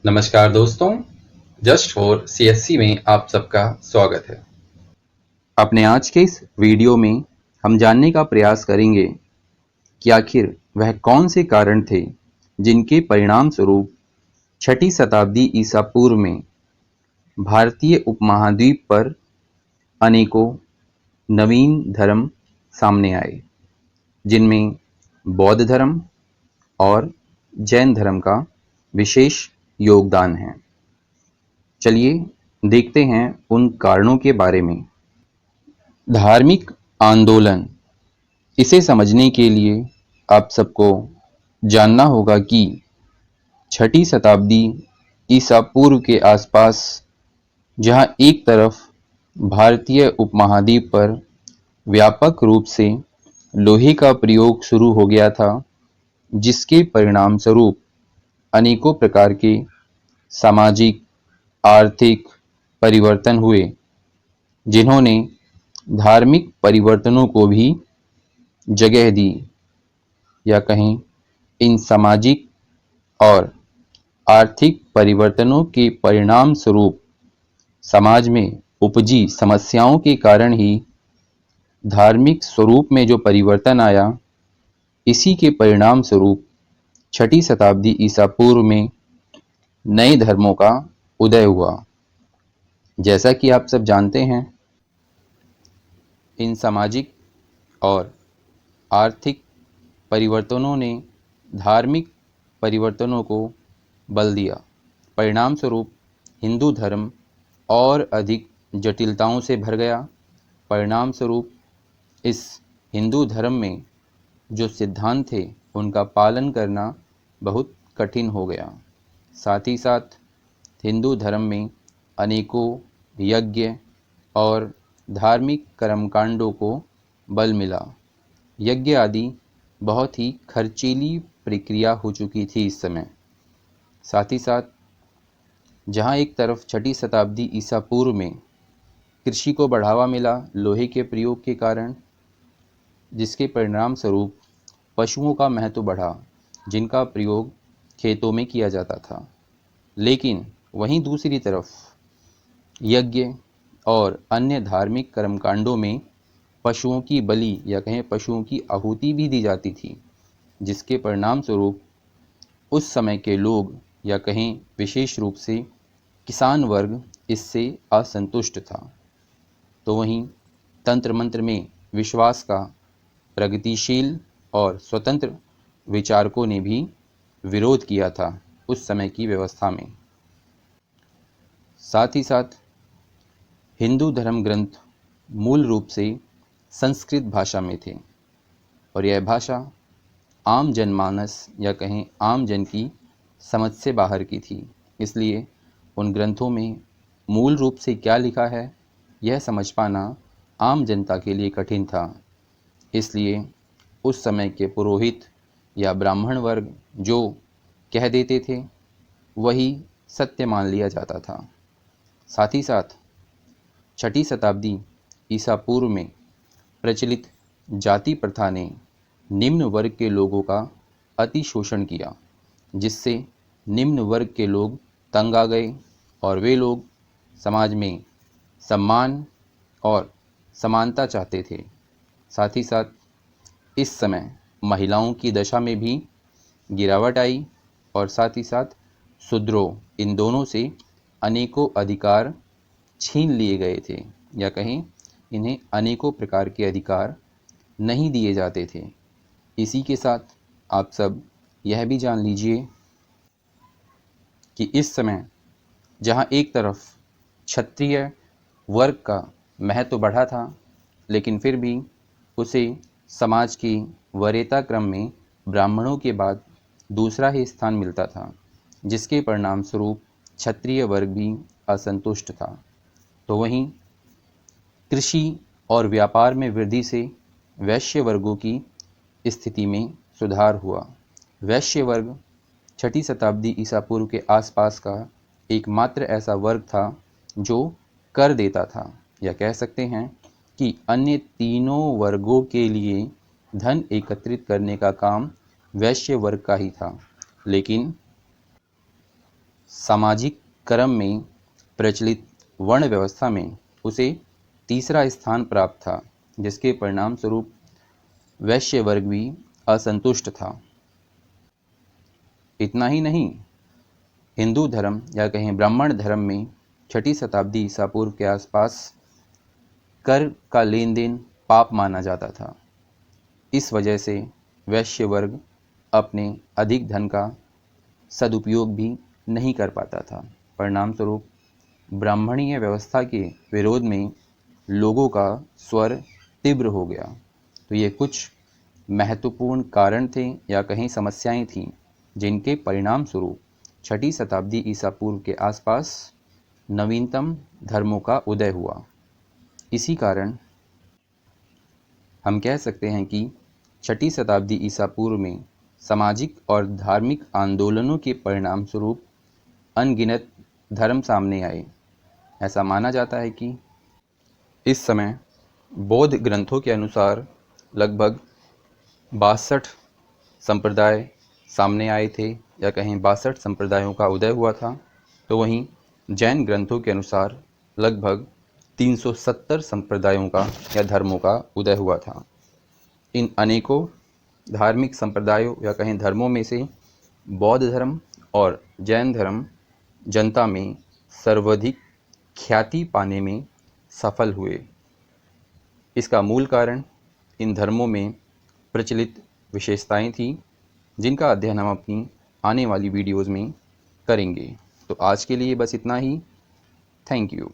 नमस्कार दोस्तों, just for CSC में आप सबका स्वागत है। अपने आज के इस वीडियो में हम जानने का प्रयास करेंगे कि आखिर वह कौन से कारण थे जिनके परिणाम स्वरूप छठी शताब्दी ईसा पूर्व में भारतीय उपमहाद्वीप पर अनेकों नवीन धर्म सामने आए, जिनमें बौद्ध धर्म और जैन धर्म का विशेष योगदान है। चलिए देखते हैं उन कारणों के बारे में। धार्मिक आंदोलन, इसे समझने के लिए आप सबको जानना होगा कि छठी शताब्दी ईसा पूर्व के आसपास जहां एक तरफ भारतीय उपमहाद्वीप पर व्यापक रूप से लोहे का प्रयोग शुरू हो गया था, जिसके परिणाम स्वरूप अनेकों प्रकार के सामाजिक आर्थिक परिवर्तन हुए, जिन्होंने धार्मिक परिवर्तनों को भी जगह दी, या कहें इन सामाजिक और आर्थिक परिवर्तनों के परिणाम स्वरूप समाज में उपजी समस्याओं के कारण ही धार्मिक स्वरूप में जो परिवर्तन आया, इसी के परिणाम स्वरूप छठी शताब्दी ईसा पूर्व में नए धर्मों का उदय हुआ। जैसा कि आप सब जानते हैं, इन सामाजिक और आर्थिक परिवर्तनों ने धार्मिक परिवर्तनों को बल दिया। परिणाम स्वरूप हिंदू धर्म और अधिक जटिलताओं से भर गया। परिणाम स्वरूप इस हिंदू धर्म में जो सिद्धांत थे, उनका पालन करना बहुत कठिन हो गया। साथ ही साथ हिंदू धर्म में अनेकों यज्ञ और धार्मिक कर्मकांडों को बल मिला। यज्ञ आदि बहुत ही खर्चीली प्रक्रिया हो चुकी थी इस समय। साथ ही साथ जहाँ एक तरफ छठी शताब्दी ईसा पूर्व में कृषि को बढ़ावा मिला लोहे के प्रयोग के कारण, जिसके परिणाम स्वरूप पशुओं का महत्व बढ़ा, जिनका प्रयोग खेतों में किया जाता था। लेकिन वहीं दूसरी तरफ यज्ञ और अन्य धार्मिक कर्मकांडों में पशुओं की बलि या कहें पशुओं की आहुति भी दी जाती थी, जिसके परिणाम स्वरूप उस समय के लोग या कहें विशेष रूप से किसान वर्ग इससे असंतुष्ट था। तो वहीं तंत्र मंत्र में विश्वास का प्रगतिशील और स्वतंत्र विचारकों ने भी विरोध किया था उस समय की व्यवस्था में। साथ ही साथ हिंदू धर्म ग्रंथ मूल रूप से संस्कृत भाषा में थे और यह भाषा आम जनमानस या कहें आम जन की समझ से बाहर की थी। इसलिए उन ग्रंथों में मूल रूप से क्या लिखा है, यह समझ पाना आम जनता के लिए कठिन था। इसलिए उस समय के पुरोहित या ब्राह्मण वर्ग जो कह देते थे, वही सत्य मान लिया जाता था। साथ ही साथ छठी शताब्दी ईसा पूर्व में प्रचलित जाति प्रथा ने निम्न वर्ग के लोगों का अति शोषण किया, जिससे निम्न वर्ग के लोग तंग आ गए और वे लोग समाज में सम्मान और समानता चाहते थे। साथ ही साथ इस समय महिलाओं की दशा में भी गिरावट आई और साथ ही साथ शूद्रों, इन दोनों से अनेकों अधिकार छीन लिए गए थे, या कहें इन्हें अनेकों प्रकार के अधिकार नहीं दिए जाते थे। इसी के साथ आप सब यह भी जान लीजिए कि इस समय जहां एक तरफ क्षत्रिय वर्ग का महत्व बढ़ा था, लेकिन फिर भी उसे समाज की वरीयता क्रम में ब्राह्मणों के बाद दूसरा ही स्थान मिलता था, जिसके परिणाम स्वरूप क्षत्रिय वर्ग भी असंतुष्ट था। तो वहीं कृषि और व्यापार में वृद्धि से वैश्य वर्गों की स्थिति में सुधार हुआ। वैश्य वर्ग छठी शताब्दी ईसा पूर्व के आसपास का एकमात्र ऐसा वर्ग था जो कर देता था, या कह सकते हैं कि अन्य तीनों वर्गों के लिए धन एकत्रित करने का काम वैश्य वर्ग का ही था। लेकिन सामाजिक क्रम में प्रचलित वर्ण व्यवस्था में उसे तीसरा स्थान प्राप्त था, जिसके परिणाम स्वरूप वैश्य वर्ग भी असंतुष्ट था। इतना ही नहीं, हिंदू धर्म या कहें ब्राह्मण धर्म में 6ठी शताब्दी ईसा पूर्व के आसपास कर का लेन देन पाप माना जाता था। इस वजह से वैश्य वर्ग अपने अधिक धन का सदुपयोग भी नहीं कर पाता था। परिणाम स्वरूप ब्राह्मणीय व्यवस्था के विरोध में लोगों का स्वर तीव्र हो गया। तो ये कुछ महत्वपूर्ण कारण थे या कहीं समस्याएं थीं, जिनके परिणाम स्वरूप 6ठी शताब्दी ईसा पूर्व के आसपास नवीनतम धर्मों का उदय हुआ। इसी कारण हम कह सकते हैं कि 6ठी शताब्दी ईसा पूर्व में सामाजिक और धार्मिक आंदोलनों के परिणाम स्वरूप अनगिनत धर्म सामने आए। ऐसा माना जाता है कि इस समय बौद्ध ग्रंथों के अनुसार लगभग 62 संप्रदाय सामने आए थे या कहें 62 संप्रदायों का उदय हुआ था। तो वहीं जैन ग्रंथों के अनुसार लगभग 370 संप्रदायों का या धर्मों का उदय हुआ था। इन अनेकों धार्मिक संप्रदायों या कहें धर्मों में से बौद्ध धर्म और जैन धर्म जनता में सर्वाधिक ख्याति पाने में सफल हुए। इसका मूल कारण इन धर्मों में प्रचलित विशेषताएं थीं, जिनका अध्ययन हम अपनी आने वाली वीडियोज़ में करेंगे। तो आज के लिए बस इतना ही। Thank you.